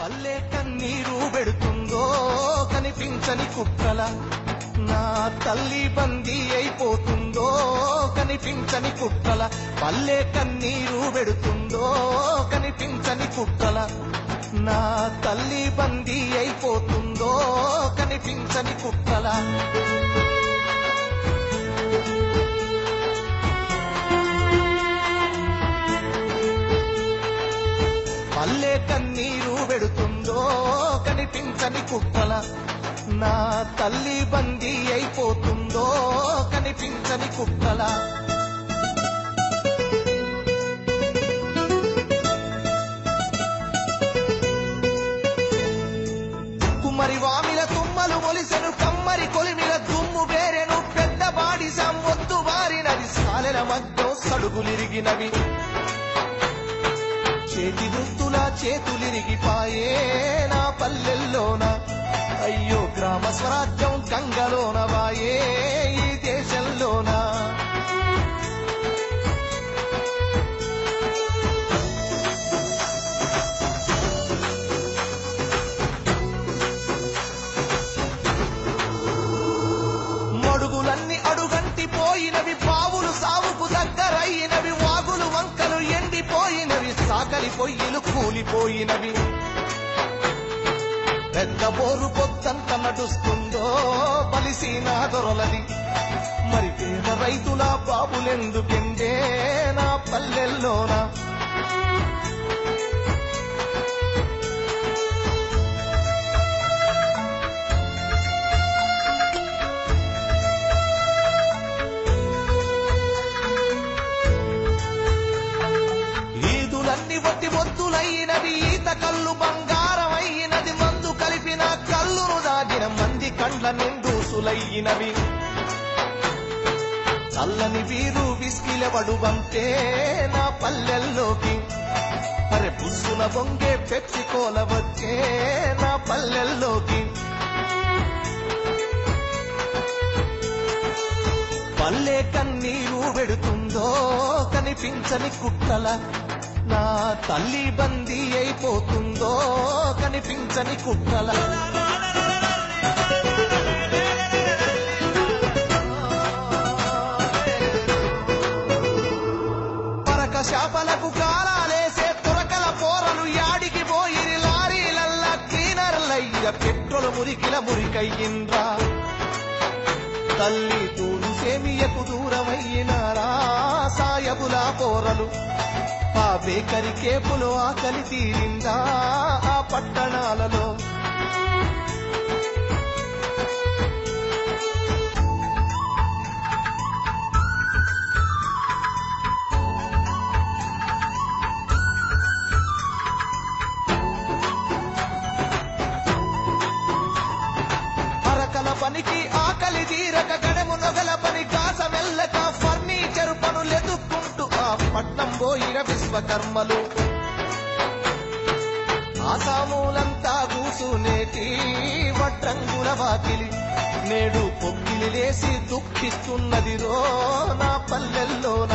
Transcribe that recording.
పల్లె కన్నీరు పెడుతుందో కనిపించని కుక్కల నా తల్లి బందీ అయిపోతుందో కనిపించని కుక్కల పల్లె కన్నీరు పెడుతుందో కనిపించని కుక్కల నా తల్లి బందీ అయిపోతుందో కనిపించని కుక్కల పల్లె కన్నీరు పెడుతుందో కనిపించని కుక్కల నా తల్లి బందీ అయిపోతుందో కనిపించని కుక్కల కుమ్మరి వామిల తుమ్మలు మొలిసెను కమ్మరి కొలిమిల దుమ్ము వేరెను పెద్ద బాడి సంవొత్తు వారినది సాలెల మధ్య సడుగులిరిగినవి చేతి గుర్తుల చేతులిరిగిపాయే నా పల్లెల్లోన అయ్యో గ్రామ స్వరాజ్యం గంగలోన వాయే ఈ దేశంలోన మడుగులన్నీ అడుగంటి పోయినవి బావులు సావుకు దగ్గరయినవి వాగులు వంకలు ఎండిపోయినవి సాకలి పొయ్యిలు కూలిపోయినవి పెద్ద బోరు పొద్దంత నడుస్తుందో బలిసిన దొరలది మరి పేద రైతుల బాబులెందుకెండే నా పల్లెల్లోన ఈదులన్నీ వట్టి వద్దులైనవి ఈత కళ్ళు బంగారమైనది మందు కలిపిన కళ్ళును దాగిన మంది కండ్ల నిండూసులయ్యినవి చల్లని వీరు విసికిలబడు బంతే నా పల్లెల్లోకి అరే పుస్సున బొంగే పెప్సి కోల వచ్చే నా పల్లెల్లోకి పల్లె కన్నీరు పెడుతుందో కనిపించని కుక్కల నా తల్లి బందీ అయిపోతుందో కనిపించని కుక్కల పరక శాపలకు కాలాలేసే తురకల పోరలు యాడికి పోయిరి లారీలల్లా క్లీనర్లయ్య పెట్రోలు మురికిల మురికయ్యిండ్రా తల్లి తూడు సేమియకు దూరమయ్యినారా సాయబులా పోరలు ఆ బేకరి కేపులో ఆకలి తీరిందా ఆ పట్టణాలలో అరకల పనికి ఆకలి తీరక గడము నొగల పని కాసమెల్లక ఫర్నిచర్ పనులెదుక్కుంటూ ఆ పట్నం పోయిన విశ్వకర్మలు ఆసామూలంతా కూసునేటి వడ్రంగుల వాకిలి నేడు పొక్కిలి లేసి దుఃఖిస్తున్నది రో నా పల్లెల్లోన